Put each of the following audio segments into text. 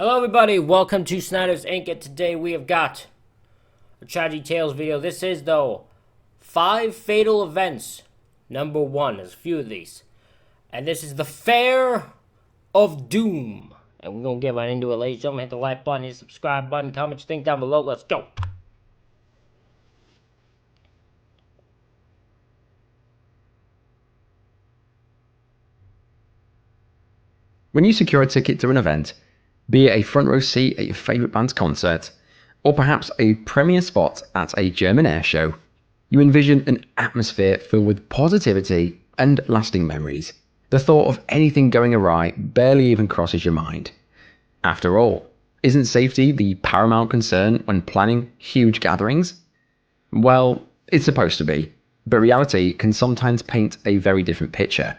Hello everybody, welcome to Snyder's Inc. And today we have got a Tragedy Tales video. This is though 5 fatal events. Number 1, there's a few of these. And this is the Fair of Doom. And we're gonna get right into it, ladies and gentlemen. Hit the like button, hit the subscribe button, comment your thing down below. Let's go. When you secure a ticket to an event, be it a front row seat at your favourite band's concert, or perhaps a premier spot at a German air show, you envision an atmosphere filled with positivity and lasting memories. The thought of anything going awry barely even crosses your mind. After all, isn't safety the paramount concern when planning huge gatherings? Well, it's supposed to be, but reality can sometimes paint a very different picture.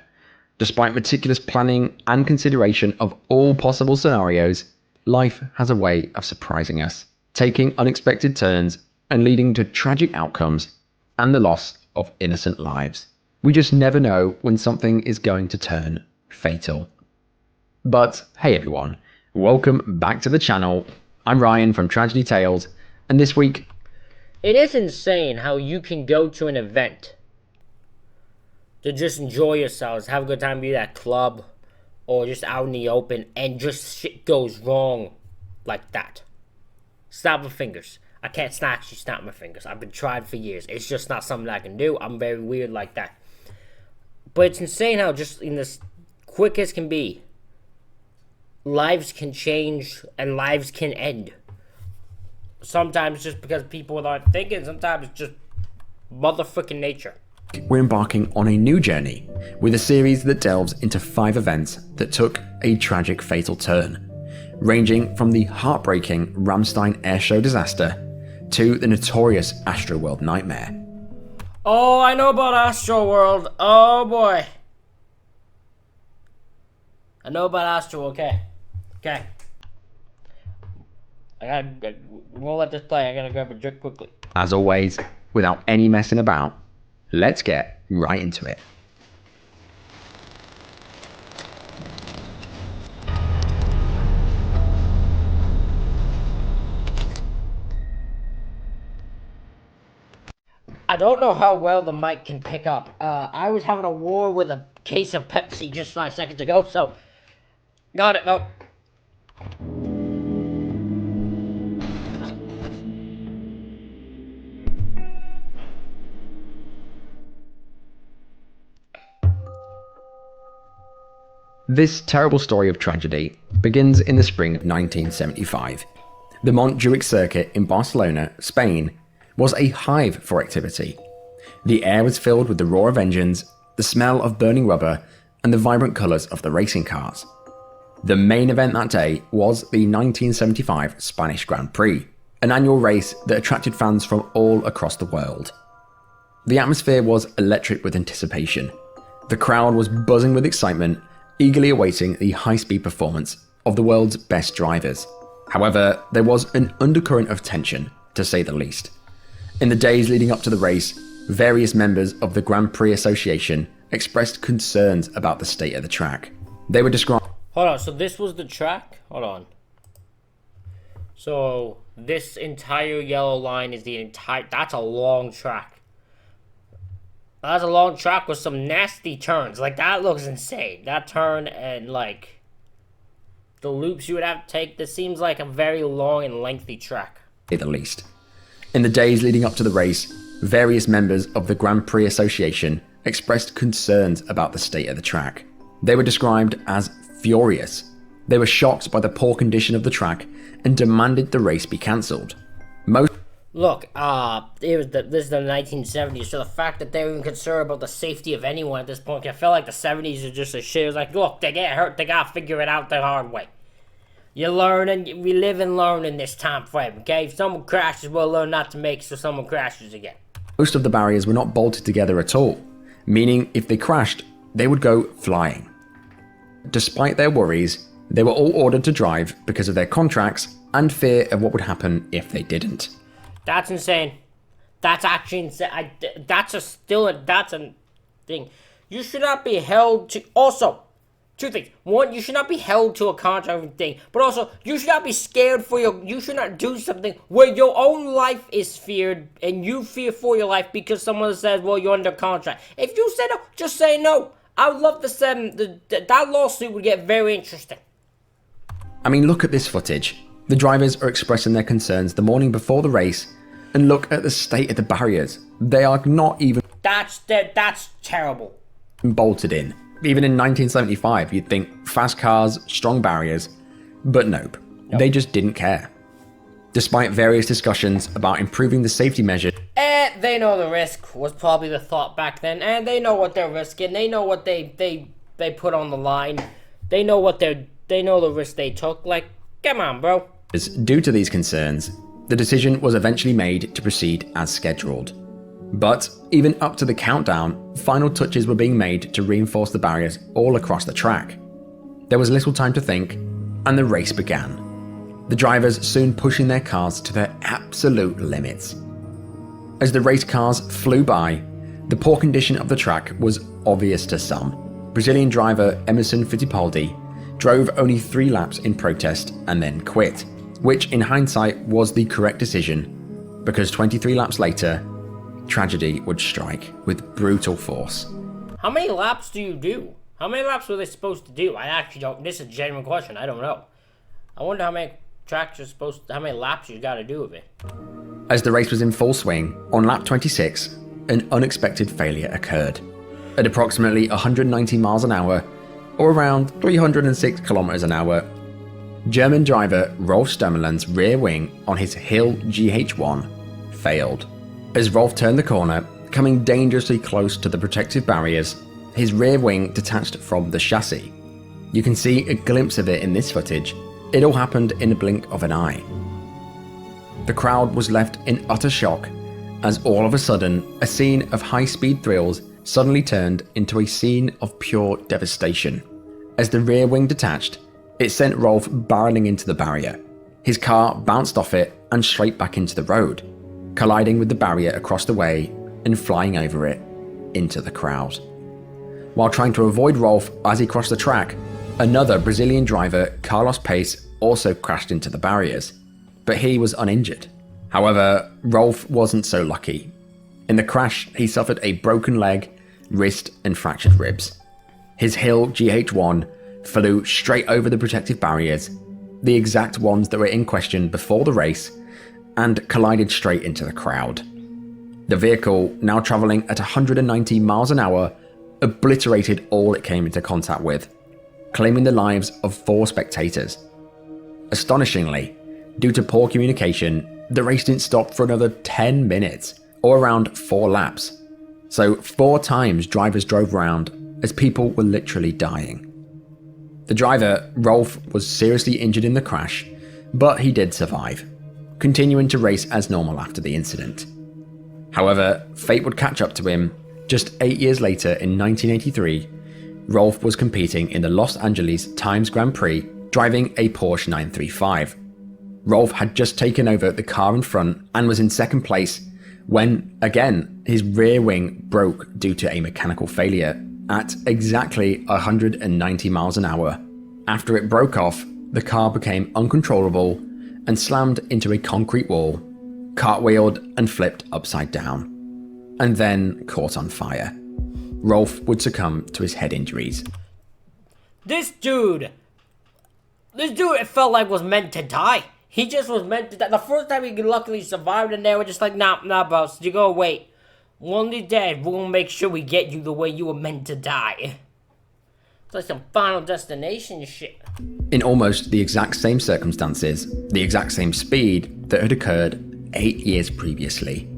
Despite meticulous planning and consideration of all possible scenarios, life has a way of surprising us, taking unexpected turns and leading to tragic outcomes and the loss of innocent lives. We just never know when something is going to turn fatal. But hey everyone, welcome back to the channel. I'm Ryan from Tragedy Tales, and this week... It is insane how you can go to an event to just enjoy yourselves, have a good time, be at a club, or just out in the open, and just shit goes wrong like that. Snap my fingers. I can't actually snap my fingers. I've been trying for years. It's just not something I can do. I'm very weird like that. But it's insane how just in this quick as can be, lives can change and lives can end. Sometimes just because people aren't thinking, sometimes it's just motherfucking nature. We're embarking on a new journey with a series that delves into 5 events that took a tragic fatal turn, ranging from the heartbreaking Ramstein airshow disaster to the notorious Astroworld nightmare. Oh, I know about Astroworld. Oh boy. I know about Astro, okay. I won't let this play. I gotta grab a drink quickly. As always, without any messing about, let's get right into it. I don't know how well the mic can pick up. I was having a war with a case of Pepsi just 5 seconds ago, so... Got it, no. This terrible story of tragedy begins in the spring of 1975. The Montjuic circuit in Barcelona, Spain, was a hive for activity. The air was filled with the roar of engines, the smell of burning rubber, and the vibrant colours of the racing cars. The main event that day was the 1975 Spanish Grand Prix, an annual race that attracted fans from all across the world. The atmosphere was electric with anticipation. The crowd was buzzing with excitement, eagerly awaiting the high-speed performance of the world's best drivers. However, there was an undercurrent of tension, to say the least. In the days leading up to the race, various members of the Grand Prix Association expressed concerns about the state of the track. They were described... Hold on, so this was the track? Hold on. So, this entire yellow line is the entire... That's a long track. That's a long track with some nasty turns. Like, that looks insane. That turn and, like, the loops you would have to take. This seems like a very long and lengthy track. ...at the least. In the days leading up to the race, various members of the Grand Prix Association expressed concerns about the state of the track. They were described as furious. They were shocked by the poor condition of the track and demanded the race be cancelled. Look, this is the 1970s, so the fact that they're even concerned about the safety of anyone at this point, I feel like the 70s are just a shit. It was like, look, they get hurt, they gotta figure it out the hard way. You learn, and we live and learn in this time frame, okay? If someone crashes, we'll learn not to make so someone crashes again. Most of the barriers were not bolted together at all, meaning if they crashed, they would go flying. Despite their worries, they were all ordered to drive because of their contracts and fear of what would happen if they didn't. That's insane. That's actually insane. That's a thing. You should not be held to... Also, two things. One, you should not be held to a contract thing, but also you should not be scared for you should not do something where your own life is feared and you fear for your life because someone says, well, you're under contract. If you say no, just say no. I would love to say that lawsuit would get very interesting. I mean, look at this footage. The drivers are expressing their concerns the morning before the race, and look at the state of the barriers. They are not even That's terrible. bolted in. Even in 1975, you'd think fast cars, strong barriers, but nope. They just didn't care. Despite various discussions about improving the safety measures, They know the risk was probably the thought back then, and they know what they're risking. They know what they put on the line. They know the risk they took. Like, come on, bro. due to these concerns, the decision was eventually made to proceed as scheduled. But even up to the countdown, final touches were being made to reinforce the barriers all across the track. There was little time to think, and the race began. The drivers soon pushing their cars to their absolute limits. As the race cars flew by, the poor condition of the track was obvious to some. Brazilian driver Emerson Fittipaldi drove only 3 laps in protest and then quit, which in hindsight was the correct decision, because 23 laps later, tragedy would strike with brutal force. How many laps do you do? How many laps were they supposed to do? I actually don't. This is a genuine question. I don't know. I wonder how many how many laps you got to do of it. As the race was in full swing, on lap 26, an unexpected failure occurred. At approximately 190 miles an hour, or around 306 kilometers an hour, German driver Rolf Sturmeland's rear wing on his Hill GH1 failed. As Rolf turned the corner, coming dangerously close to the protective barriers, his rear wing detached from the chassis. You can see a glimpse of it in this footage. It all happened in a blink of an eye. The crowd was left in utter shock as all of a sudden a scene of high-speed thrills suddenly turned into a scene of pure devastation. As the rear wing detached, it sent Rolf barreling into the barrier. His car bounced off it and straight back into the road, colliding with the barrier across the way and flying over it into the crowd. While trying to avoid Rolf as he crossed the track, another Brazilian driver, Carlos Pace, also crashed into the barriers, but he was uninjured. However, Rolf wasn't so lucky. In the crash, he suffered a broken leg, wrist, and fractured ribs. His Hill GH1 flew straight over the protective barriers, the exact ones that were in question before the race, and collided straight into the crowd. The vehicle, now travelling at 190 miles an hour, obliterated all it came into contact with, claiming the lives of 4 spectators. Astonishingly, due to poor communication, the race didn't stop for another 10 minutes, or around 4 laps. So 4 times drivers drove around as people were literally dying. The driver, Rolf, was seriously injured in the crash, but he did survive, continuing to race as normal after the incident. However, fate would catch up to him. Just 8 years later, in 1983, Rolf was competing in the Los Angeles Times Grand Prix, driving a Porsche 935. Rolf had just taken over the car in front and was in second place when, again, his rear wing broke due to a mechanical failure at exactly 190 miles an hour. After it broke off, the car became uncontrollable and slammed into a concrete wall, cartwheeled and flipped upside down, and then caught on fire. Rolf would succumb to his head injuries. This dude, it felt like was meant to die. He just was meant to die. The first time he luckily survived, and they were just like, nah, boss, you go wait. One of these days, we're gonna make sure we get you the way you were meant to die. It's like some Final Destination shit. In almost the exact same circumstances, the exact same speed that had occurred 8 years previously.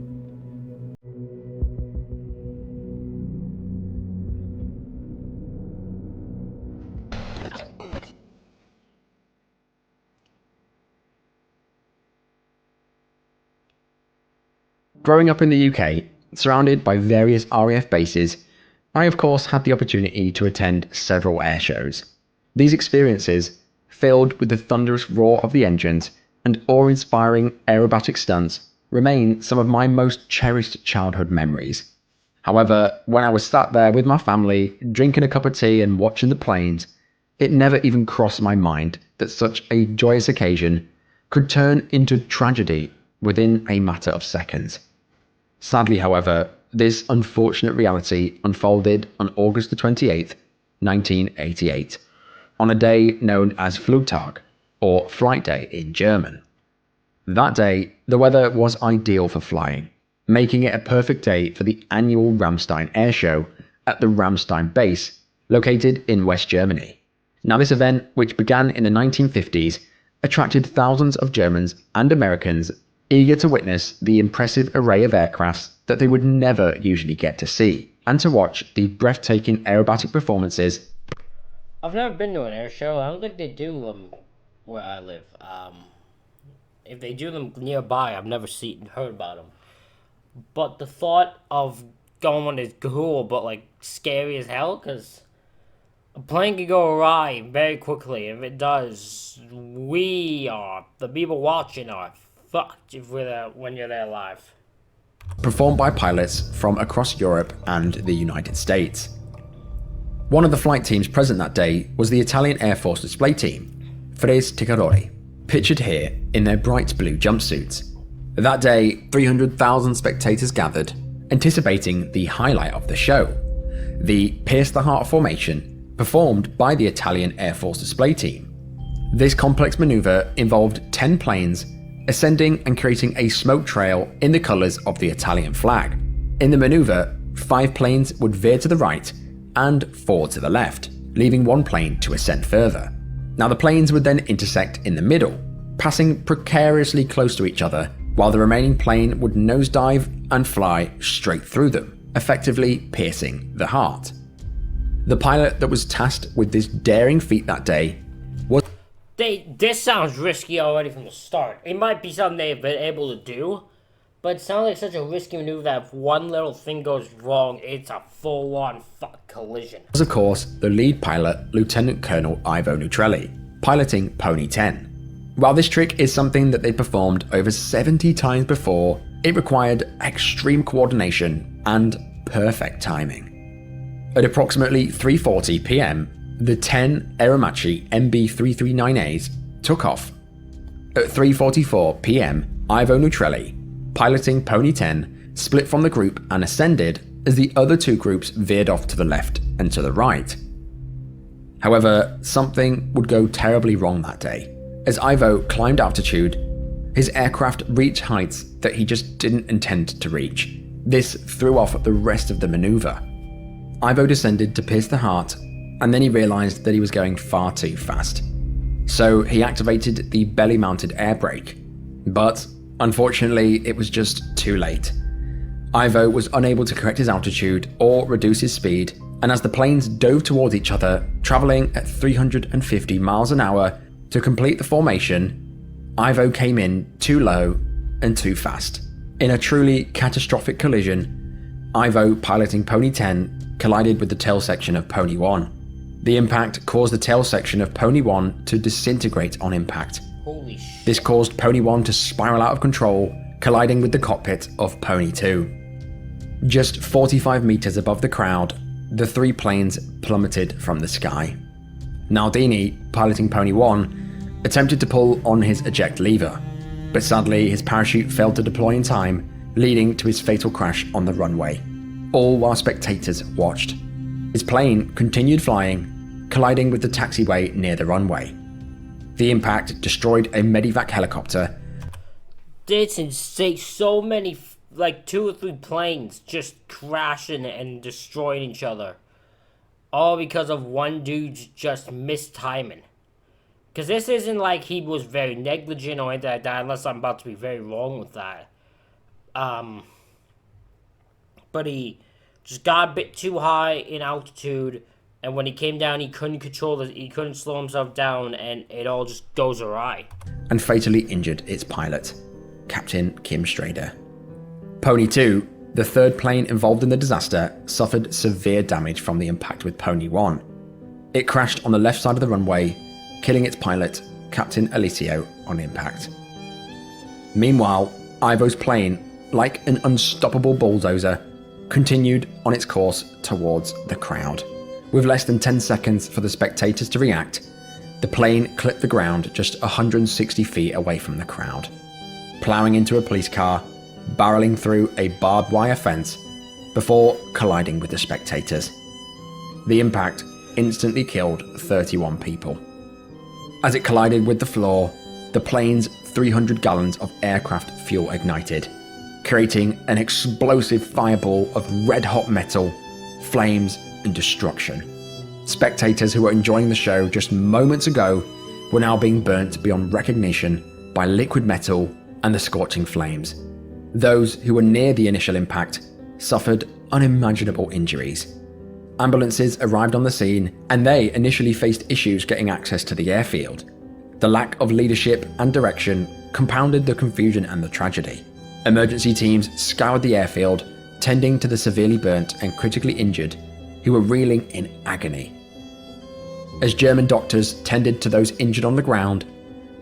Growing up in the UK, surrounded by various RAF bases, I of course had the opportunity to attend several air shows. These experiences, filled with the thunderous roar of the engines and awe-inspiring aerobatic stunts, remain some of my most cherished childhood memories. However, when I was sat there with my family, drinking a cup of tea and watching the planes, It never even crossed my mind that such a joyous occasion could turn into tragedy within a matter of seconds. Sadly, however, this unfortunate reality unfolded on August the 28th, 1988, on a day known as Flugtag, or Flight Day in German. That day, the weather was ideal for flying, making it a perfect day for the annual Ramstein Air Show at the Ramstein base, located in West Germany. Now, this event, which began in the 1950s, attracted thousands of Germans and Americans eager to witness the impressive array of aircrafts that they would never usually get to see, and to watch the breathtaking aerobatic performances. I've never been to an air show. I don't think they do them where I live. If they do them nearby, I've never heard about them. But the thought of going one is cool, but like scary as hell, because a plane can go awry very quickly. If it does, the people watching are fucked when you're there live. Performed by pilots from across Europe and the United States. One of the flight teams present that day was the Italian Air Force display team, Fres Ticcaroli, pictured here in their bright blue jumpsuits. That day, 300,000 spectators gathered, anticipating the highlight of the show, the Pierce the Heart formation, performed by the Italian Air Force display team. This complex maneuver involved 10 planes ascending and creating a smoke trail in the colours of the Italian flag. In the maneuver, 5 planes would veer to the right and 4 to the left, leaving 1 plane to ascend further. Now, the planes would then intersect in the middle, passing precariously close to each other, while the remaining plane would nosedive and fly straight through them, effectively piercing the heart. The pilot that was tasked with this daring feat that day was... This sounds risky already from the start. It might be something they've been able to do, but it sounds like such a risky maneuver that if one little thing goes wrong, it's a full-on collision. Was, of course, the lead pilot, Lieutenant Colonel Ivo Neutrelli, piloting Pony 10. While this trick is something that they performed over 70 times before, it required extreme coordination and perfect timing. At approximately 3:40 p.m, the 10 Aeromachi MB339As took off. At 3:44 p.m, Ivo Neutrelli, piloting Pony 10, split from the group and ascended as the other 2 groups veered off to the left and to the right. However, something would go terribly wrong that day. As Ivo climbed altitude, his aircraft reached heights that he just didn't intend to reach. This threw off the rest of the maneuver. Ivo descended to pierce the heart, and then he realized that he was going far too fast. So he activated the belly-mounted air brake. But, unfortunately, it was just too late. Ivo was unable to correct his altitude or reduce his speed, and as the planes dove towards each other, traveling at 350 miles an hour to complete the formation, Ivo came in too low and too fast. In a truly catastrophic collision, Ivo, piloting Pony 10, collided with the tail section of Pony 1. The impact caused the tail section of Pony 1 to disintegrate on impact. Holy shit. This caused Pony 1 to spiral out of control, colliding with the cockpit of Pony 2. Just 45 meters above the crowd, the 3 planes plummeted from the sky. Naldini, piloting Pony 1, attempted to pull on his eject lever, but sadly his parachute failed to deploy in time, leading to his fatal crash on the runway, all while spectators watched. His plane continued flying, colliding with the taxiway near the runway. The impact destroyed a Medivac helicopter. It's insane. So many, 2 or 3 planes just crashing and destroying each other. All because of one dude's just mistiming. Because this isn't like he was very negligent or anything like that, unless I'm about to be very wrong with that. But he just got a bit too high in altitude, and when he came down, he couldn't control it. He couldn't slow himself down, and it all just goes awry. And fatally injured its pilot, Captain Kim Strader. Pony 2, the 3rd plane involved in the disaster, suffered severe damage from the impact with Pony 1. It crashed on the left side of the runway, killing its pilot, Captain Alicio, on impact. Meanwhile, Ivo's plane, like an unstoppable bulldozer, continued on its course towards the crowd. With less than 10 seconds for the spectators to react, the plane clipped the ground just 160 feet away from the crowd, ploughing into a police car, barreling through a barbed wire fence, before colliding with the spectators. The impact instantly killed 31 people. As it collided with the floor, the plane's 300 gallons of aircraft fuel ignited, creating an explosive fireball of red-hot metal, flames, and destruction. Spectators who were enjoying the show just moments ago were now being burnt beyond recognition by liquid metal and the scorching flames. Those who were near the initial impact suffered unimaginable injuries. Ambulances arrived on the scene, and they initially faced issues getting access to the airfield. The lack of leadership and direction compounded the confusion and the tragedy. Emergency teams scoured the airfield, tending to the severely burnt and critically injured who were reeling in agony. As German doctors tended to those injured on the ground,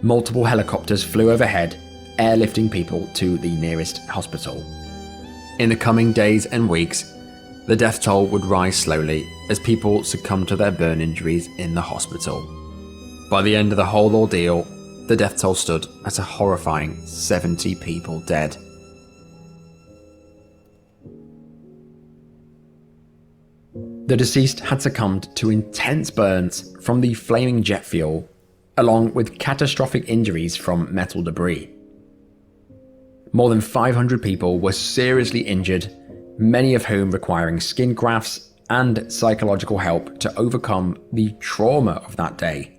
multiple helicopters flew overhead, airlifting people to the nearest hospital. In the coming days and weeks, the death toll would rise slowly as people succumbed to their burn injuries in the hospital. By the end of the whole ordeal, the death toll stood at a horrifying 70 people dead. The deceased had succumbed to intense burns from the flaming jet fuel, along with catastrophic injuries from metal debris. More than 500 people were seriously injured, many of whom requiring skin grafts and psychological help to overcome the trauma of that day.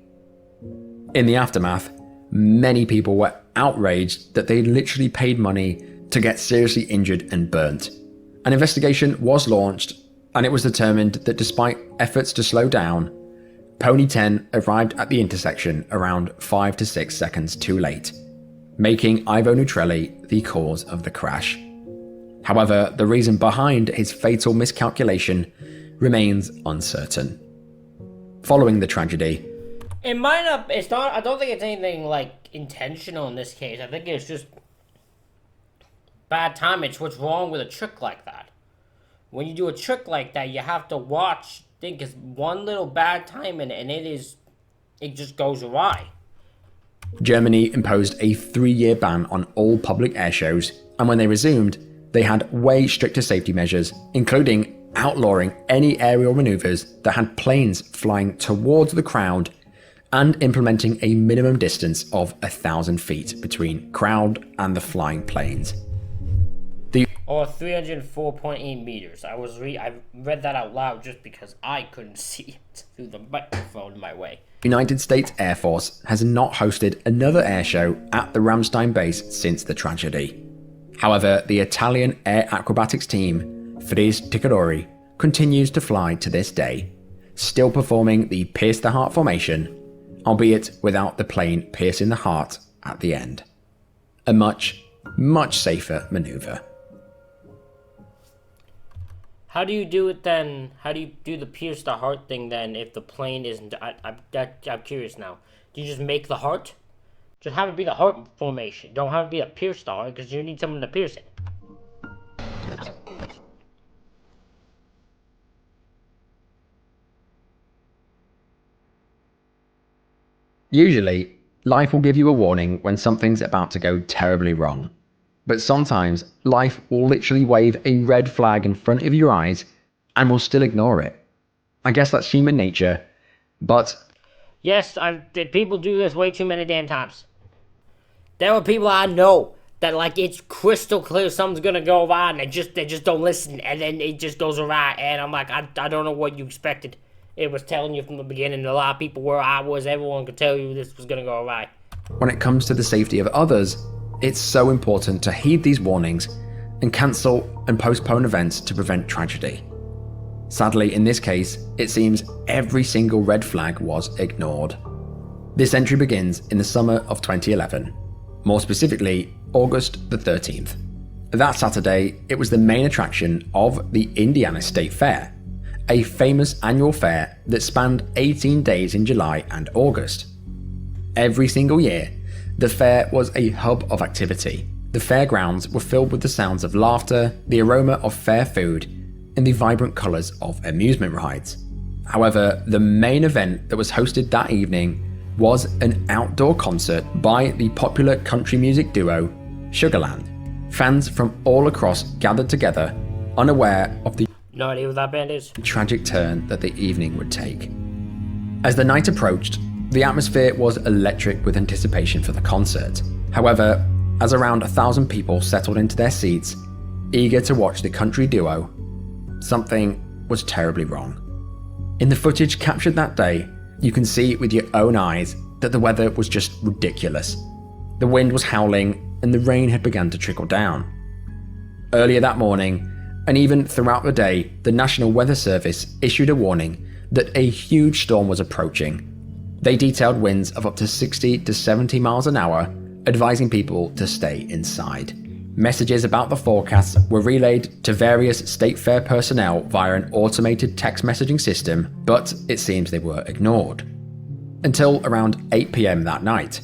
In the aftermath, many people were outraged that they literally paid money to get seriously injured and burnt. An investigation was launched, and it was determined that despite efforts to slow down, Pony 10 arrived at the intersection around 5 to 6 seconds too late, making Ivo Neutrelli the cause of the crash. However, the reason behind his fatal miscalculation remains uncertain. Following the tragedy, It might not, it's not, I don't think it's anything like intentional in this case. I think it's just bad timing. It's what's wrong with a trick like that. When you do a trick like that, you have to watch, think it's one little bad timing and it just goes awry. Germany imposed a 3-year ban on all public air shows, and when they resumed, they had way stricter safety measures, including outlawing any aerial maneuvers that had planes flying towards the crowd and implementing a minimum distance of 1,000 feet between crowd and the flying planes. Or 304.8 meters. I read that out loud just because I couldn't see it through the microphone my way. United States Air Force has not hosted another air show at the Ramstein base since the tragedy. However, the Italian air acrobatics team, Frise Ticadori, continues to fly to this day, still performing the Pierce the Heart formation, albeit without the plane piercing the heart at the end. A much, much safer maneuver. How do you do it then? How do you do the pierce the heart thing then if the plane isn't... I'm curious now. Do you just make the heart? Just have it be the heart formation. Don't have it be a pierce the heart because you need someone to pierce it. Usually, life will give you a warning when something's about to go terribly wrong. But sometimes, life will literally wave a red flag in front of your eyes and will still ignore it. I guess that's human nature, but... Yes, people do this way too many damn times. There are people I know that like it's crystal clear something's gonna go awry and they just don't listen and then it just goes awry and I'm like, I don't know what you expected. It was telling you from the beginning, a lot of people where I was, everyone could tell you this was gonna go awry. When it comes to the safety of others, it's so important to heed these warnings and cancel and postpone events to prevent tragedy. Sadly, in this case, it seems every single red flag was ignored. This entry begins in the summer of 2011, more specifically, August the 13th. That Saturday, it was the main attraction of the Indiana State Fair, a famous annual fair that spanned 18 days in July and August. Every single year, the fair was a hub of activity. The fairgrounds were filled with the sounds of laughter, the aroma of fair food, and the vibrant colours of amusement rides. However, the main event that was hosted that evening was an outdoor concert by the popular country music duo Sugarland. Fans from all across gathered together, unaware of the No idea what that band is. tragic turn that the evening would take. As the night approached, the atmosphere was electric with anticipation for the concert. However, as around 1,000 people settled into their seats, eager to watch the country duo, something was terribly wrong. In the footage captured that day, you can see with your own eyes that the weather was just ridiculous. The wind was howling and the rain had begun to trickle down. Earlier that morning, and even throughout the day, the National Weather Service issued a warning that a huge storm was approaching. They detailed winds of up to 60 to 70 miles an hour, advising people to stay inside. Messages about the forecasts were relayed to various state fair personnel via an automated text messaging system, but it seems they were ignored. Until around 8 p.m. that night,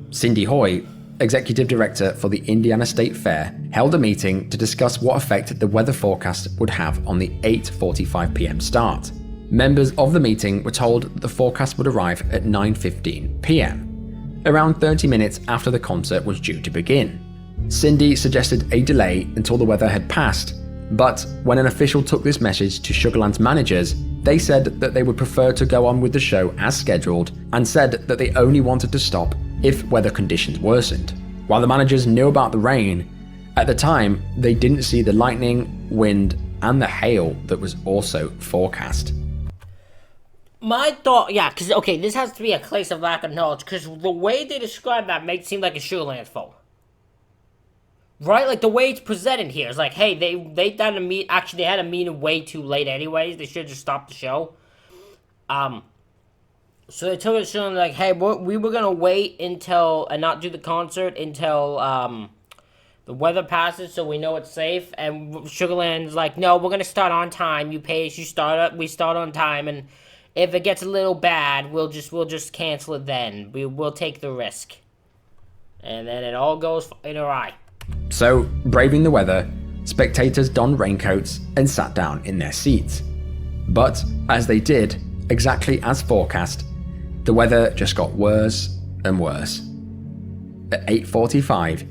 Cindy Hoy, executive director for the Indiana State Fair, held a meeting to discuss what effect the weather forecast would have on the 8:45 p.m. start. Members of the meeting were told that the forecast would arrive at 9:15 p.m., around 30 minutes after the concert was due to begin. Cindy suggested a delay until the weather had passed, but when an official took this message to Sugarland's managers, they said that they would prefer to go on with the show as scheduled and said that they only wanted to stop if weather conditions worsened. While the managers knew about the rain, at the time they didn't see the lightning, wind, and the hail that was also forecast. My thought, yeah, because, okay, this has to be a case of lack of knowledge, because the way they describe that makes it seem like a Sugarland fault. Right? Like, the way it's presented here is like, hey, they had a meet, actually, they had a meeting way too late anyways, they should have just stopped the show. So they took it to them like, hey, we were gonna wait until, and not do the concert until, the weather passes so we know it's safe, and Sugarland's like, no, we're gonna start on time, you pay us, we start on time, and if it gets a little bad, we'll just cancel it then. We'll take the risk. And then it all goes in awry. So, braving the weather, spectators donned raincoats and sat down in their seats. But, as they did, exactly as forecast, the weather just got worse and worse. At 8:45,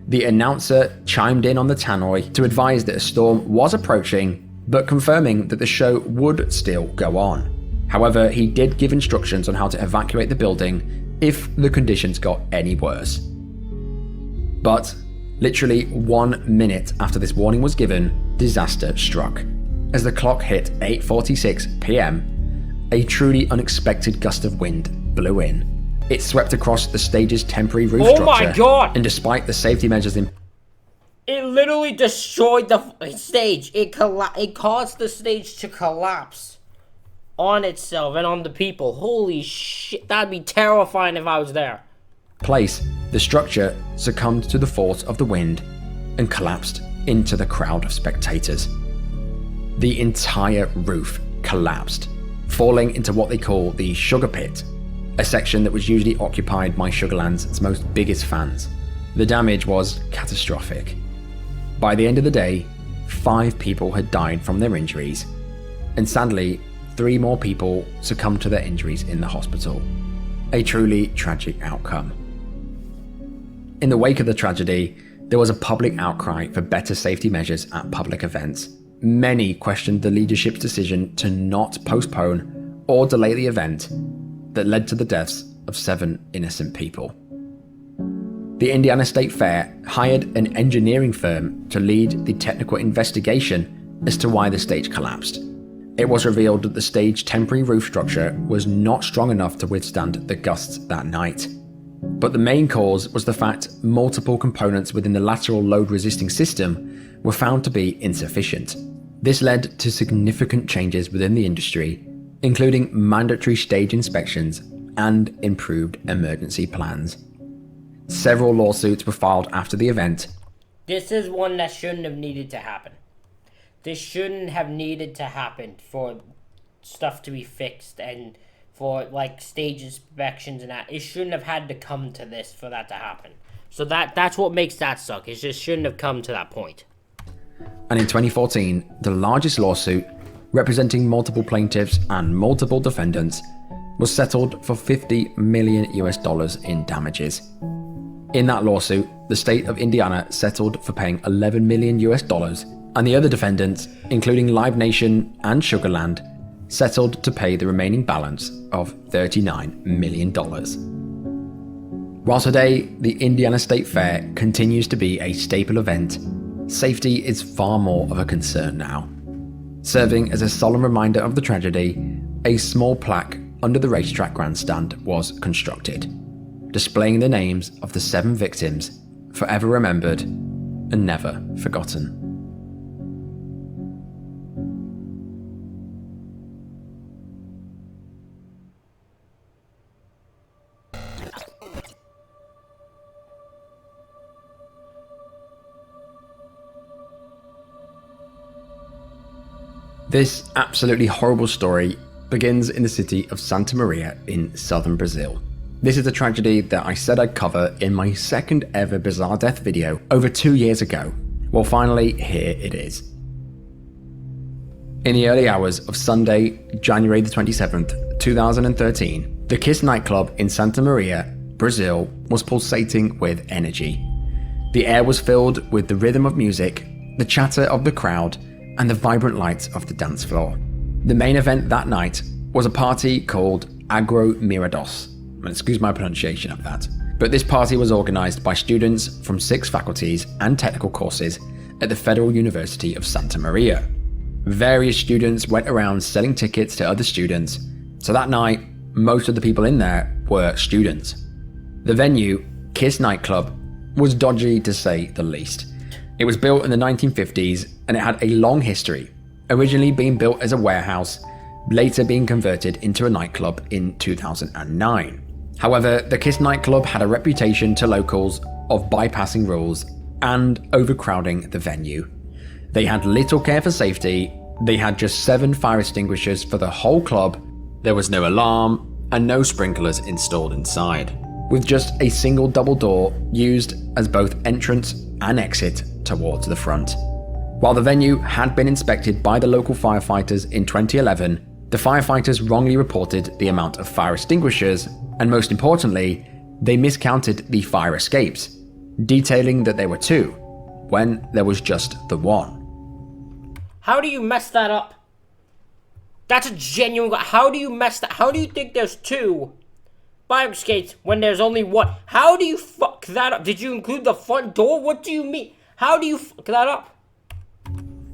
the announcer chimed in on the tannoy to advise that a storm was approaching, but confirming that the show would still go on. However, he did give instructions on how to evacuate the building if the conditions got any worse. But, literally 1 minute after this warning was given, disaster struck. As the clock hit 8:46 p.m, a truly unexpected gust of wind blew in. It swept across the stage's temporary roof structure. Oh my god! And despite the safety measures in It literally destroyed the stage. It caused the stage to collapse on itself and on the people. Holy shit, that'd be terrifying if I was there. place, the structure succumbed to the force of the wind and collapsed into the crowd of spectators. The entire roof collapsed, falling into what they call the Sugar Pit, a section that was usually occupied by Sugarland's most biggest fans. The damage was catastrophic. By the end of the day, 5 people had died from their injuries, and sadly, 3 more people succumbed to their injuries in the hospital. A truly tragic outcome. In the wake of the tragedy, there was a public outcry for better safety measures at public events. Many questioned the leadership's decision to not postpone or delay the event that led to the deaths of 7 innocent people. The Indiana State Fair hired an engineering firm to lead the technical investigation as to why the stage collapsed. It was revealed that the stage's temporary roof structure was not strong enough to withstand the gusts that night. But the main cause was the fact multiple components within the lateral load resisting system were found to be insufficient. This led to significant changes within the industry, including mandatory stage inspections and improved emergency plans. Several lawsuits were filed after the event. This is one that shouldn't have needed to happen. This shouldn't have needed to happen for stuff to be fixed and for like stage inspections and that. It shouldn't have had to come to this for that to happen. So that's what makes that suck. It just shouldn't have come to that point. And in 2014, the largest lawsuit representing multiple plaintiffs and multiple defendants, was settled for $50 million in damages. In that lawsuit, the state of Indiana settled for paying $11 million, and the other defendants, including Live Nation and Sugarland, settled to pay the remaining balance of $39 million. While today the Indiana State Fair continues to be a staple event, safety is far more of a concern now. Serving as a solemn reminder of the tragedy, a small plaque under the racetrack grandstand was constructed, displaying the names of the 7 victims, forever remembered and never forgotten. This absolutely horrible story begins in the city of Santa Maria in southern Brazil. This is a tragedy that I said I'd cover in my second ever Bizarre Death video over 2 years ago. Well, finally, here it is. In the early hours of Sunday, January the 27th, 2013, the Kiss nightclub in Santa Maria, Brazil, was pulsating with energy. The air was filled with the rhythm of music, the chatter of the crowd, and the vibrant lights of the dance floor. The main event that night was a party called Agro Mirados. Excuse my pronunciation of that. But this party was organised by students from 6 faculties and technical courses at the Federal University of Santa Maria. Various students went around selling tickets to other students, so that night, most of the people in there were students. The venue, Kiss Nightclub, was dodgy to say the least. It was built in the 1950s and it had a long history, originally being built as a warehouse, later being converted into a nightclub in 2009. However, the Kiss nightclub had a reputation to locals of bypassing rules and overcrowding the venue. They had little care for safety, they had just 7 fire extinguishers for the whole club, there was no alarm, and no sprinklers installed inside, with just a single double door used as both entrance and exit towards the front. While the venue had been inspected by the local firefighters in 2011, the firefighters wrongly reported the amount of fire extinguishers, and most importantly, they miscounted the fire escapes, detailing that there were 2, when there was just the 1. How do you mess that up? That's a genuine... How do you mess that... How do you think there's 2 fire escapes when there's only 1? How do you fuck that up? Did you include the front door? What do you mean? How do you fuck that up?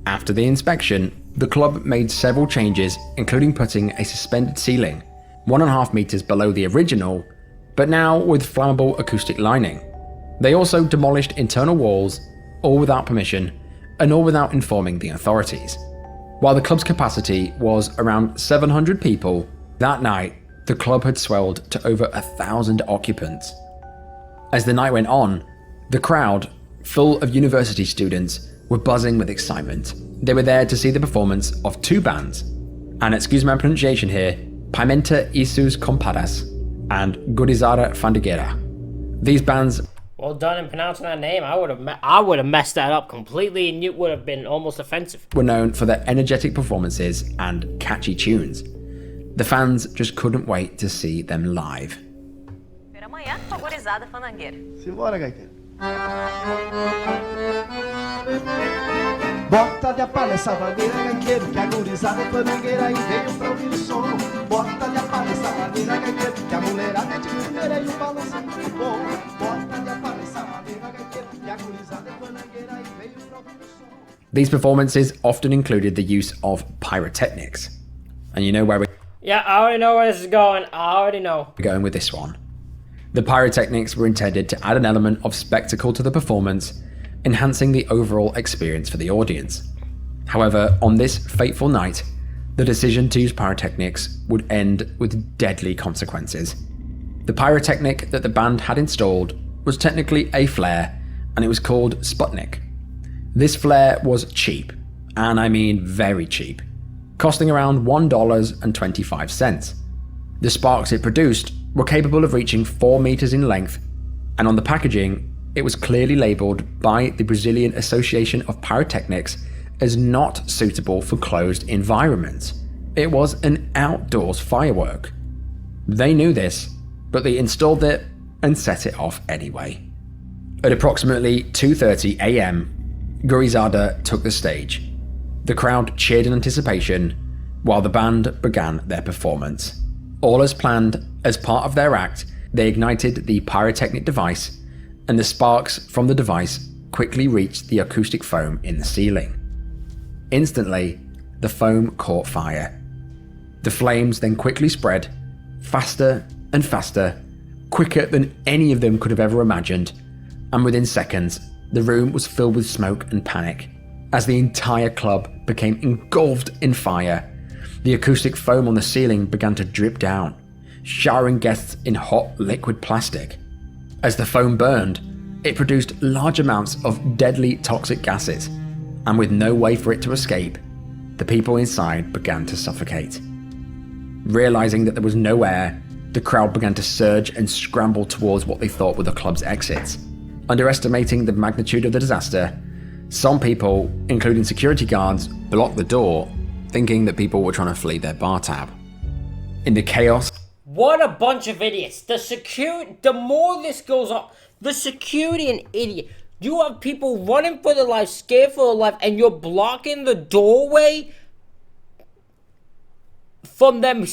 After the inspection, the club made several changes, including putting a suspended ceiling 1.5 meters below the original, but now with flammable acoustic lining. They also demolished internal walls, all without permission, and all without informing the authorities. While the club's capacity was around 700 people, that night, the club had swelled to over 1,000 occupants. As the night went on, the crowd, full of university students, were buzzing with excitement. They were there to see the performance of 2 bands, and excuse my pronunciation here, Pimenta y sus Comparas and Gurizada Fandangueira. These bands... Well done in pronouncing that name. I would have messed that up completely, and it would have been almost offensive. Were known for their energetic performances and catchy tunes. The fans just couldn't wait to see them live. Amanhã, Gurizada Fandangueira. Simbora, gaiteiro. Bota de palha essa bandeira, gaiteiro, que a gurizada é fandangueira e veio pra ouvir o som. Bota de palha essa bandeira, gaiteiro, que a mulherada é de primeira e o balanço é muito bom. Bota de palha essa bandeira, gaiteiro, que a gurizada é fandangueira e veio pra ouvir o som. These performances often included the use of pyrotechnics. And you know where we're Yeah, I already know where this is going. I already know. going with this one. The pyrotechnics were intended to add an element of spectacle to the performance, enhancing the overall experience for the audience. However, on this fateful night, the decision to use pyrotechnics would end with deadly consequences. The pyrotechnic that the band had installed was technically a flare, and it was called Sputnik. This flare was cheap, and I mean very cheap, costing around $1.25. The sparks it produced were capable of reaching 4 meters in length, and on the packaging, it was clearly labelled by the Brazilian Association of Pyrotechnics as not suitable for closed environments. It was an outdoors firework. They knew this, but they installed it and set it off anyway. At approximately 2:30 a.m., Gurizada took the stage. The crowd cheered in anticipation while the band began their performance. All as planned, as part of their act, they ignited the pyrotechnic device, and the sparks from the device quickly reached the acoustic foam in the ceiling. Instantly, the foam caught fire. The flames then quickly spread, faster and faster, quicker than any of them could have ever imagined, and within seconds, the room was filled with smoke and panic. As the entire club became engulfed in fire, the acoustic foam on the ceiling began to drip down, showering guests in hot liquid plastic. As the foam burned, it produced large amounts of deadly toxic gases, and with no way for it to escape, the people inside began to suffocate. Realizing that there was no air, the crowd began to surge and scramble towards what they thought were the club's exits. Underestimating the magnitude of the disaster, some people, including security guards, blocked the door, thinking that people were trying to flee their bar tab. In the chaos, What a bunch of idiots. The more this goes on, the security an idiot. You have people running for their life, scared for their life, and you're blocking the doorway from them.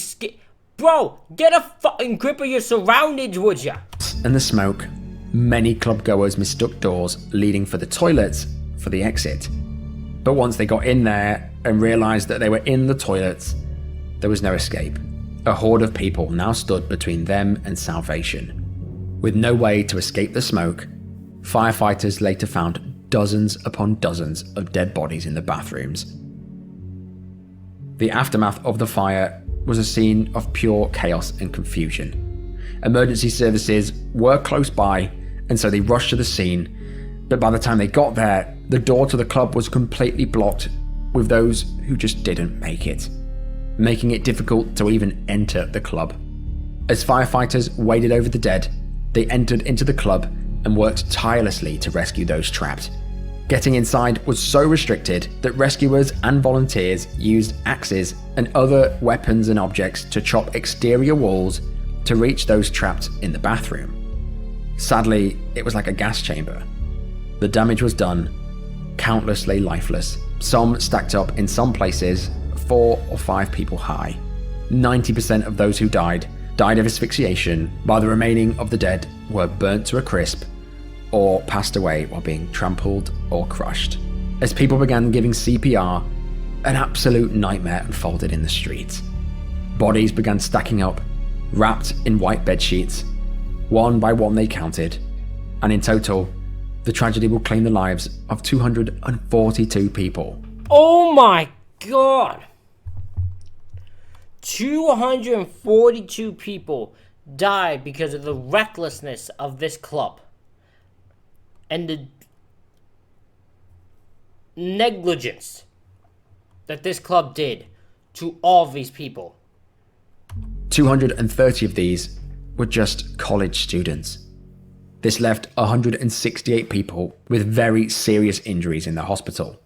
Bro, get a fucking grip of your surroundings, would ya? and the smoke, many clubgoers mistook doors leading for the toilets for the exit. But once they got in there and realized that they were in the toilets, there was no escape. A horde of people now stood between them and salvation. With no way to escape the smoke, firefighters later found dozens upon dozens of dead bodies in the bathrooms. The aftermath of the fire was a scene of pure chaos and confusion. Emergency services were close by, and so they rushed to the scene, but by the time they got there, the door to the club was completely blocked with those who just didn't make it, making it difficult to even enter the club. As firefighters waded over the dead, they entered into the club and worked tirelessly to rescue those trapped. Getting inside was so restricted that rescuers and volunteers used axes and other weapons and objects to chop exterior walls to reach those trapped in the bathroom. Sadly, it was like a gas chamber. The damage was done, countless lay lifeless, some stacked up in some places 4 or 5 people high. 90% of those who died of asphyxiation, while the remaining of the dead were burnt to a crisp or passed away while being trampled or crushed. As people began giving CPR, an absolute nightmare unfolded in the streets. Bodies began stacking up, wrapped in white bed sheets. One by one they counted, and in total, the tragedy will claim the lives of 242 people. Oh my god! 242 people died because of the recklessness of this club and the negligence that this club did to all of these people. 230 of these were just college students. This left 168 people with very serious injuries in the hospital.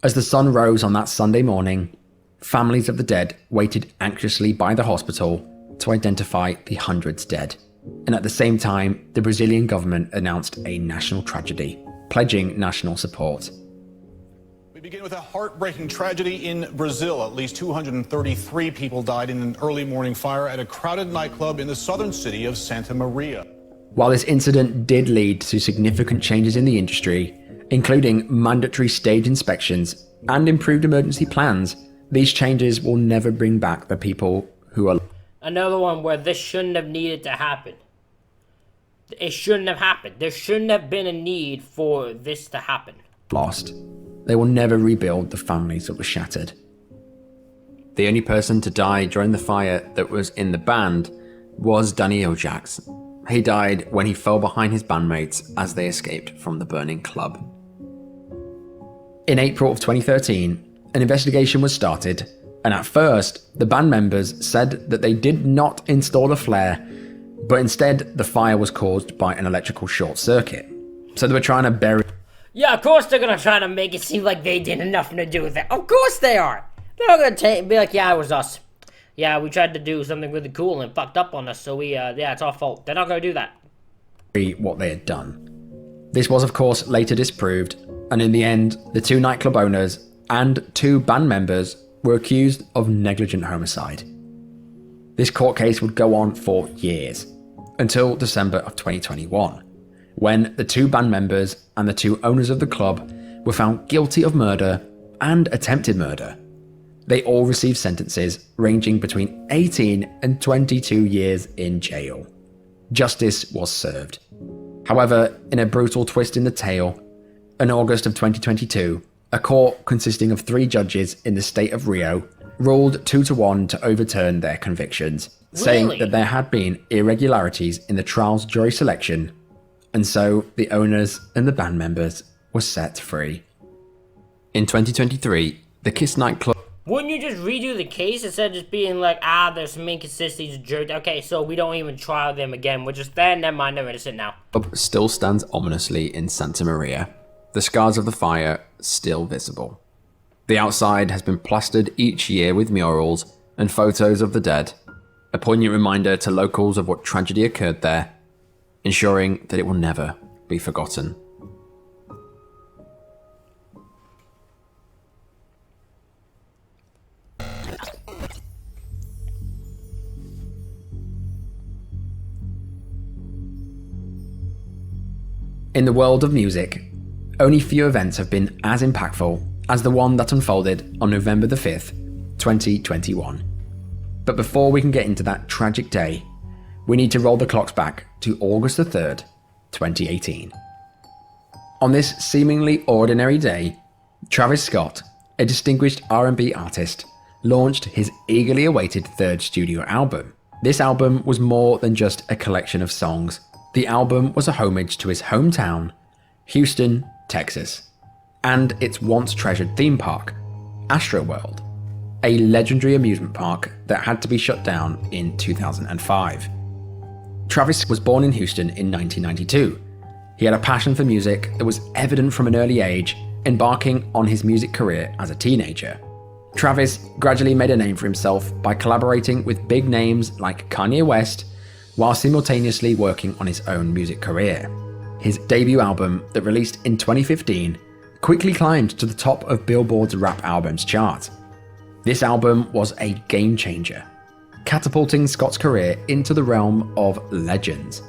As the sun rose on that Sunday morning, families of the dead waited anxiously by the hospital to identify the hundreds dead. And at the same time, the Brazilian government announced a national tragedy, pledging national support. We begin with a heartbreaking tragedy in Brazil. At least 233 people died in an early morning fire at a crowded nightclub in the southern city of Santa Maria. While this incident did lead to significant changes in the industry, including mandatory stage inspections and improved emergency plans, these changes will never bring back the people who are... Another one where this shouldn't have needed to happen. It shouldn't have happened. There shouldn't have been a need for this to happen. Lost. They will never rebuild the families that were shattered. The only person to die during the fire that was in the band was Danny Ojax. He died when he fell behind his bandmates as they escaped from the burning club. In April of 2013, an investigation was started, and at first, the band members said that they did not install a flare, but instead the fire was caused by an electrical short circuit. So they were trying to bury... Yeah, of course they're gonna try to make it seem like they did nothing to do with it. Of course they are. They're not gonna be like, yeah, it was us. Yeah, we tried to do something really cool and fucked up on us, so it's our fault. They're not gonna do that. What they had done. This was, of course, later disproved, and in the end, the 2 nightclub owners and 2 band members were accused of negligent homicide. This court case would go on for years, until December of 2021, when the 2 band members and the 2 owners of the club were found guilty of murder and attempted murder. They all received sentences ranging between 18 and 22 years in jail. Justice was served. However, in a brutal twist in the tale, in August of 2022, a court consisting of 3 judges in the state of Rio ruled 2-1 to overturn their convictions, saying that there had been irregularities in the trial's jury selection, and so the owners and the band members were set free. In 2023, the Kiss nightclub Wouldn't you just redo the case instead of just being like, there's some inconsistencies, jerked. Okay, so we don't even trial them again. We're just there, never mind, they're innocent now. still stands ominously in Santa Maria, the scars of the fire still visible. The outside has been plastered each year with murals and photos of the dead, a poignant reminder to locals of what tragedy occurred there, ensuring that it will never be forgotten. In the world of music, only few events have been as impactful as the one that unfolded on November the 5th, 2021. But before we can get into that tragic day, we need to roll the clocks back to August the 3rd, 2018. On this seemingly ordinary day, Travis Scott, a distinguished R&B artist, launched his eagerly awaited 3rd studio album. This album was more than just a collection of songs. The album was a homage to his hometown, Houston, Texas, and its once treasured theme park, Astroworld, a legendary amusement park that had to be shut down in 2005. Travis was born in Houston in 1992. He had a passion for music that was evident from an early age, embarking on his music career as a teenager. Travis gradually made a name for himself by collaborating with big names like Kanye West, while simultaneously working on his own music career. His debut album, that released in 2015, quickly climbed to the top of Billboard's Rap Albums chart. This album was a game changer, catapulting Scott's career into the realm of legends.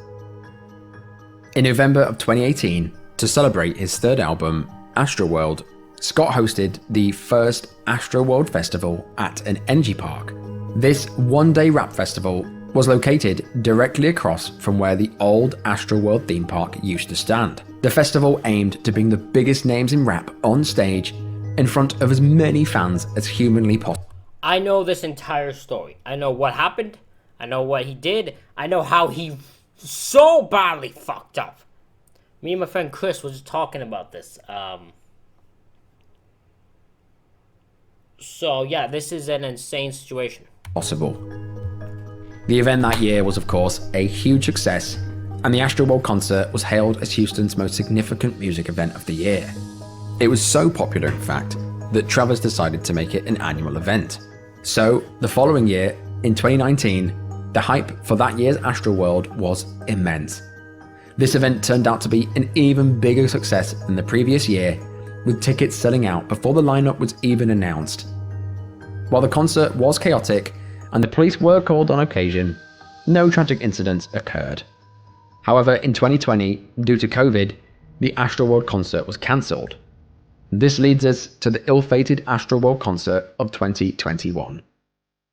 In November of 2018, to celebrate his 3rd album, Astroworld, Scott hosted the first Astroworld Festival at an energy park. This one-day rap festival was located directly across from where the old Astroworld theme park used to stand. The festival aimed to bring the biggest names in rap on stage in front of as many fans as humanly possible. I know this entire story. I know what happened. I know what he did. I know how he so badly fucked up. Me and my friend Chris was just talking about this. So yeah, this is an insane situation. The event that year was, of course, a huge success, and the Astroworld concert was hailed as Houston's most significant music event of the year. It was so popular, in fact, that Travis decided to make it an annual event. So, the following year, in 2019, the hype for that year's Astroworld was immense. This event turned out to be an even bigger success than the previous year, with tickets selling out before the lineup was even announced. While the concert was chaotic, and the police were called on occasion, no tragic incidents occurred. However, in 2020, due to COVID, the Astroworld concert was cancelled. This leads us to the ill-fated Astroworld concert of 2021.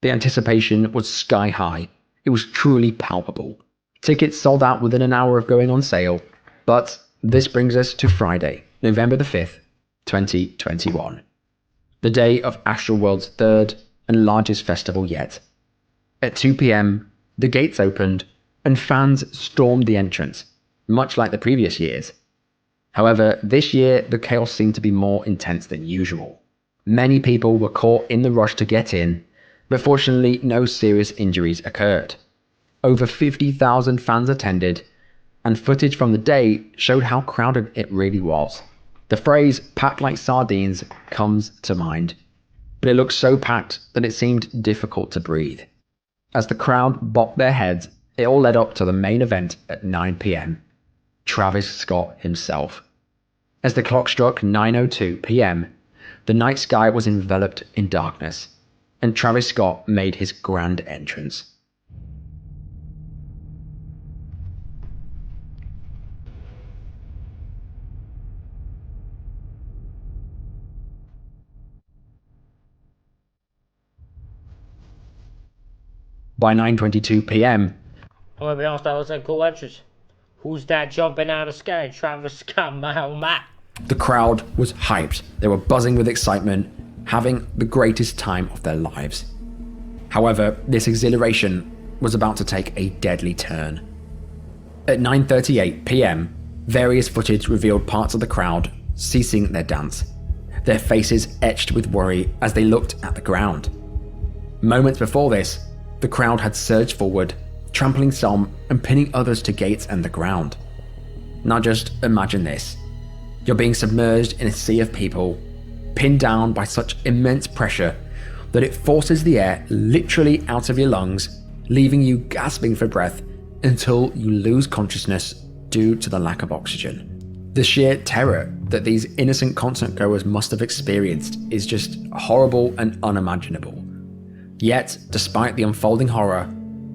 The anticipation was sky high. It was truly palpable. Tickets sold out within an hour of going on sale, but this brings us to Friday, November the 5th, 2021. The day of Astroworld's 3rd and largest festival yet. At 2 p.m, the gates opened and fans stormed the entrance, much like the previous years. However, this year the chaos seemed to be more intense than usual. Many people were caught in the rush to get in, but fortunately no serious injuries occurred. Over 50,000 fans attended, and footage from the day showed how crowded it really was. The phrase packed like sardines comes to mind, but it looked so packed that it seemed difficult to breathe. As the crowd bobbed their heads, it all led up to the main event at 9 p.m. Travis Scott himself. As the clock struck 9:02 p.m., the night sky was enveloped in darkness, and Travis Scott made his grand entrance. By 9:22 p.m., I'm gonna be honest, that was a cool entrance. Who's that jumping out of the sky? Travis Scott, my oh my. the crowd was hyped. They were buzzing with excitement, having the greatest time of their lives. However, this exhilaration was about to take a deadly turn. At 9:38 p.m, various footage revealed parts of the crowd ceasing their dance, their faces etched with worry as they looked at the ground. Moments before this, the crowd had surged forward, trampling some and pinning others to gates and the ground. Now just imagine this. You're being submerged in a sea of people, pinned down by such immense pressure that it forces the air literally out of your lungs, leaving you gasping for breath until you lose consciousness due to the lack of oxygen. The sheer terror that these innocent concert goers must have experienced is just horrible and unimaginable. Yet, despite the unfolding horror,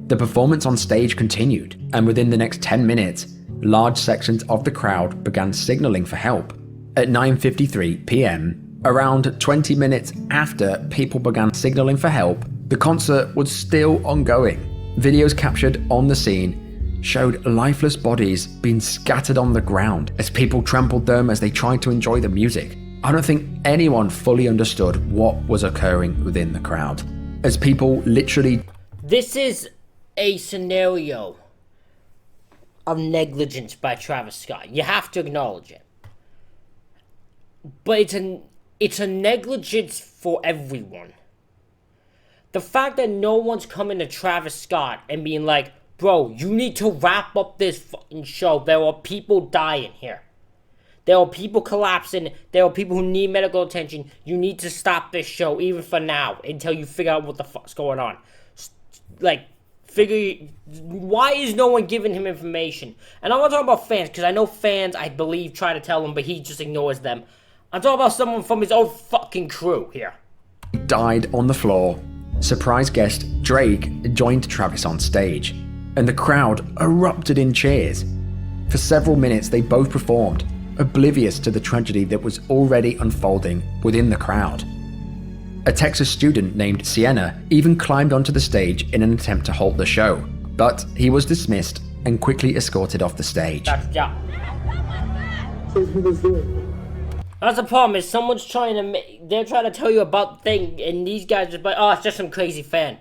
the performance on stage continued, and within the next 10 minutes, large sections of the crowd began signaling for help. At 9:53 p.m, around 20 minutes after people began signaling for help, the concert was still ongoing. Videos captured on the scene showed lifeless bodies being scattered on the ground as people trampled them as they tried to enjoy the music. I don't think anyone fully understood what was occurring within the crowd, as people literally... This is a scenario of negligence by Travis Scott. You have to acknowledge it. But it's a negligence for everyone. The fact that no one's coming to Travis Scott and being like, bro, you need to wrap up this fucking show. There are people dying here. There are people collapsing. There are people who need medical attention. You need to stop this show, even for now, until you figure out what the fuck's going on. Why is no one giving him information? And I'm not talking about fans, because I know fans, I believe, try to tell him, but he just ignores them. I'm talking about someone from his own fucking crew here. Died on the floor. Surprise guest Drake joined Travis on stage, and the crowd erupted in cheers. For several minutes they both performed, oblivious to the tragedy that was already unfolding within the crowd. A Texas student named Sienna even climbed onto the stage in an attempt to halt the show, but he was dismissed and quickly escorted off the stage. That's the problem, is someone's trying to they're trying to tell you about the thing, and these guys are like, oh, it's just some crazy fan.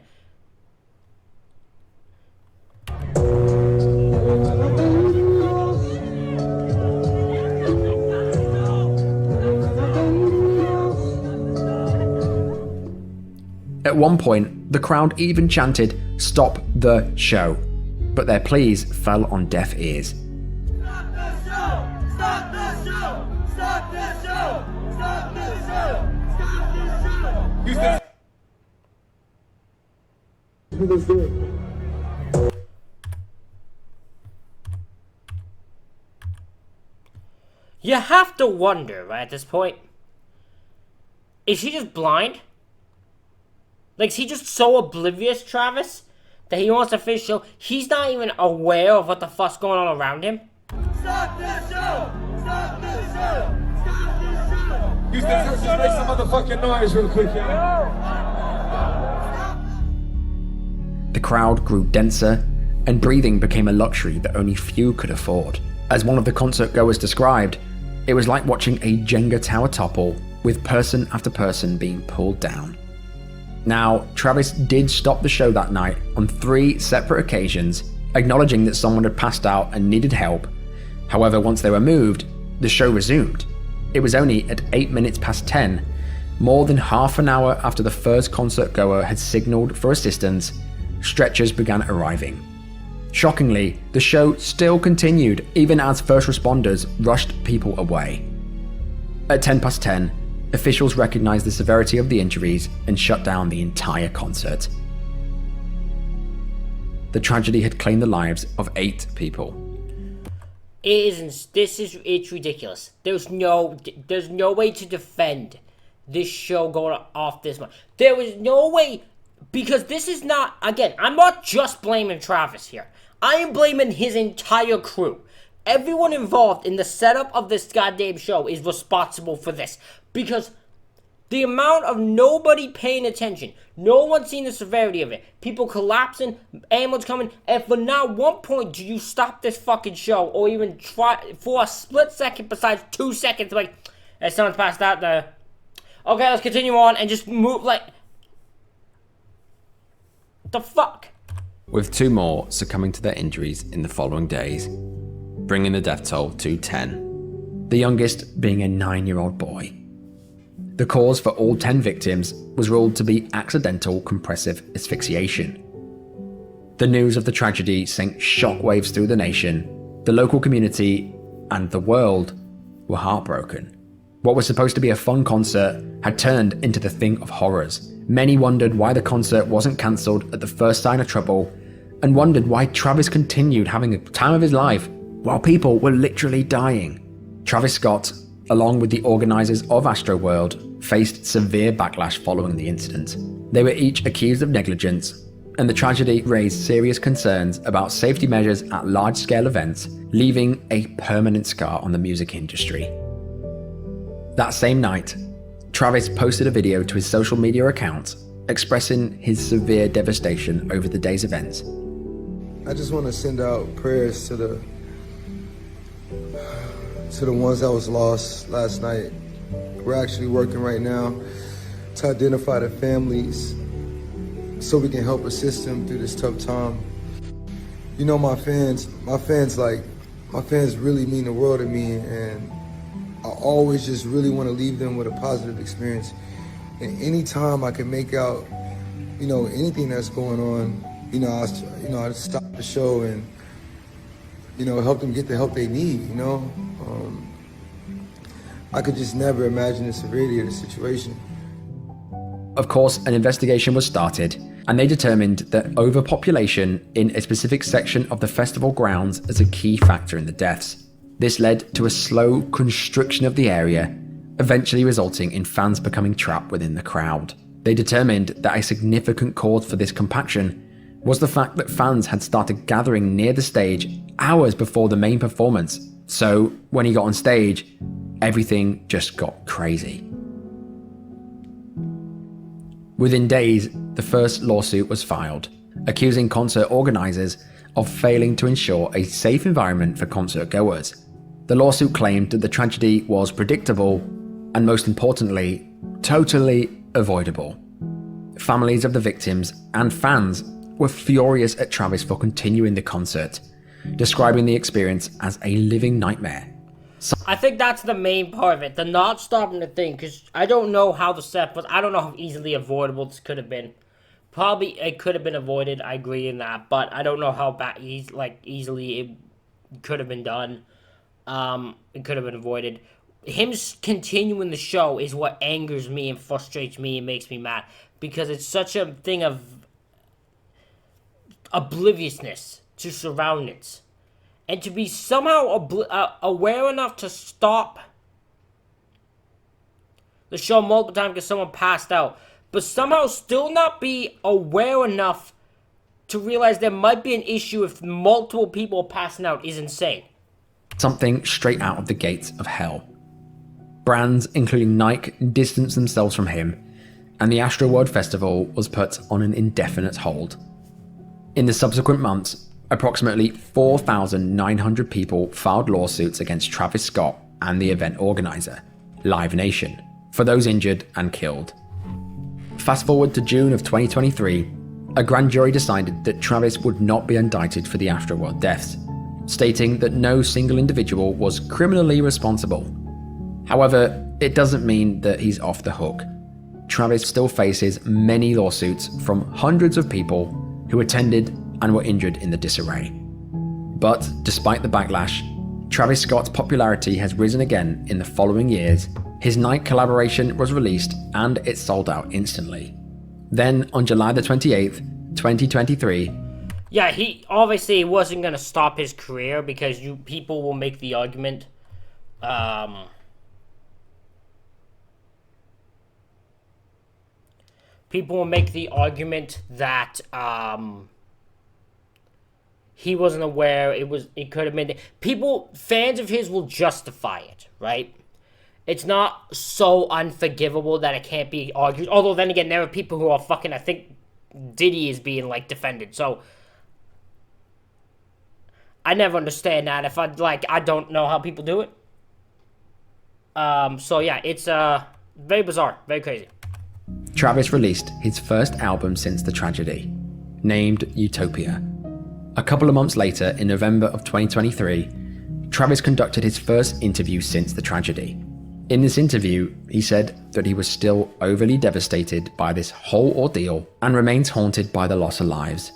At one point, the crowd even chanted, "Stop the show," but their pleas fell on deaf ears. Stop the show! Stop the show! Stop the show! Stop the show! Stop the show! You have to wonder, right, at this point, is he just blind? Like, is he just so oblivious, Travis, that he wants to finish the show? He's not even aware of what the fuck's going on around him? Stop the show! Stop the show! Stop the show! Houston, just make some motherfucking noise real quick, y'all. The crowd grew denser, and breathing became a luxury that only few could afford. As one of the concert goers described, it was like watching a Jenga tower topple, with person after person being pulled down. Now, Travis did stop the show that night on 3 separate occasions, acknowledging that someone had passed out and needed help. However, once they were moved, the show resumed. It was only at 8 minutes past 10, more than half an hour after the first concert goer had signaled for assistance, stretchers began arriving. Shockingly, the show still continued even as first responders rushed people away. At 10:10, officials recognized the severity of the injuries and shut down the entire concert. The tragedy had claimed the lives of 8 people. It's ridiculous. There's no way to defend this show going off this much. There was no way, because this is not, again, I'm not just blaming Travis here. I am blaming his entire crew. Everyone involved in the setup of this goddamn show is responsible for this. Because the amount of nobody paying attention, no one seeing the severity of it, people collapsing, ambulance coming, and for not one point do you stop this fucking show or even try for a split second besides 2 seconds, like, hey, someone's passed out there. Okay, let's continue on and just move, like, the fuck? With 2 more succumbing to their injuries in the following days, bringing the death toll to 10, the youngest being a 9-year-old boy. The cause for all 10 victims was ruled to be accidental compressive asphyxiation. The news of the tragedy sent shockwaves through the nation. The local community and the world were heartbroken. What was supposed to be a fun concert had turned into the thing of horrors. Many wondered why the concert wasn't cancelled at the first sign of trouble, and wondered why Travis continued having a time of his life while people were literally dying. Travis Scott, along with the organisers of Astroworld, faced severe backlash following the incident. They were each accused of negligence, and the tragedy raised serious concerns about safety measures at large-scale events, leaving a permanent scar on the music industry. That same night, Travis posted a video to his social media account expressing his severe devastation over the day's events. I just want to send out prayers to the ones that was lost last night. We're actually working right now to identify the families so we can help assist them through this tough time. You know, my fans really mean the world to me, and I always just really want to leave them with a positive experience. And anytime I can make out, you know, anything that's going on, I stop the show and, help them get the help they need, I could just never imagine the severity of the situation. Of course, an investigation was started, and they determined that overpopulation in a specific section of the festival grounds is a key factor in the deaths. This led to a slow constriction of the area, eventually resulting in fans becoming trapped within the crowd. They determined that a significant cause for this compaction was the fact that fans had started gathering near the stage hours before the main performance, so when he got on stage, everything just got crazy. Within days, the first lawsuit was filed, accusing concert organisers of failing to ensure a safe environment for concert goers. The lawsuit claimed that the tragedy was predictable and, most importantly, totally avoidable. Families of the victims and fans were furious at Travis for continuing the concert, describing the experience as a living nightmare. I think that's the main part of it, the not stopping the thing, because I don't know how the set was, I don't know how easily avoidable this could have been. Probably it could have been avoided, I agree in that, but I don't know how easily it could have been done. It could have been avoided. Him continuing the show is what angers me and frustrates me and makes me mad, because it's such a thing of obliviousness to surroundings. And to be somehow aware enough to stop the show multiple times because someone passed out, but somehow still not be aware enough to realize there might be an issue if multiple people passing out is insane. Something straight out of the gates of hell. Brands, including Nike, distanced themselves from him, and the Astroworld Festival was put on an indefinite hold. In the subsequent months, approximately 4,900 people filed lawsuits against Travis Scott and the event organizer, Live Nation, for those injured and killed. Fast forward to June of 2023, a grand jury decided that Travis would not be indicted for the Astroworld deaths, stating that no single individual was criminally responsible. However, it doesn't mean that he's off the hook. Travis still faces many lawsuits from hundreds of people who attended and were injured in the disarray. But despite the backlash, Travis Scott's popularity has risen again in the following years, His Night collaboration was released and it sold out instantly. Then, on July the 28th, 2023... Yeah, he obviously wasn't going to stop his career because people will make the argument... people will make the argument that he wasn't aware it could have been... Fans of his will justify it, right? It's not so unforgivable that it can't be argued. Although, then again, there are people who are fucking... I think Diddy is being, like, defended. So, I never understand that. I don't know how people do it. So, yeah, it's very bizarre. Very crazy. Travis released his first album since the tragedy, named Utopia. A couple of months later, in November of 2023, Travis conducted his first interview since the tragedy. In this interview, he said that he was still overly devastated by this whole ordeal and remains haunted by the loss of lives.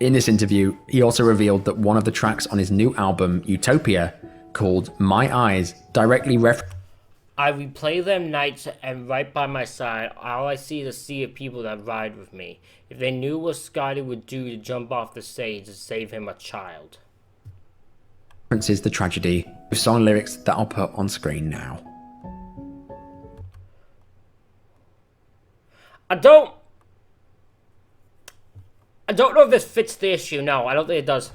In this interview, he also revealed that one of the tracks on his new album, Utopia, called My Eyes, directly I replay them nights, and right by my side, all I see is a sea of people that ride with me. If they knew what Scotty would do to jump off the stage to save him a child. references the tragedy with song lyrics that I'll put on screen now. I don't know if this fits the issue. No, I don't think it does.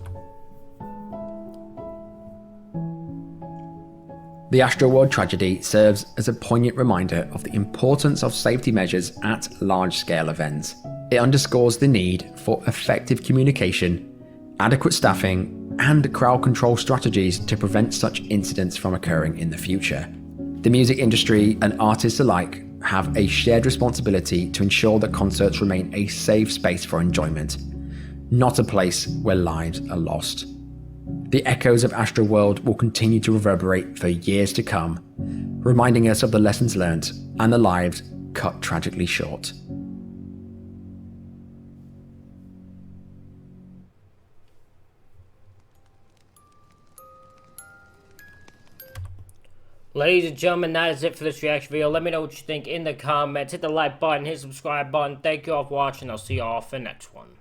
The Astroworld tragedy serves as a poignant reminder of the importance of safety measures at large-scale events. It underscores the need for effective communication, adequate staffing, and crowd control strategies to prevent such incidents from occurring in the future. The music industry and artists alike have a shared responsibility to ensure that concerts remain a safe space for enjoyment, not a place where lives are lost. The echoes of Astroworld will continue to reverberate for years to come, reminding us of the lessons learned and the lives cut tragically short. Ladies and gentlemen, that is it for this reaction video. Let me know what you think in the comments. Hit the like button, hit the subscribe button. Thank you all for watching. I'll see you all for the next one.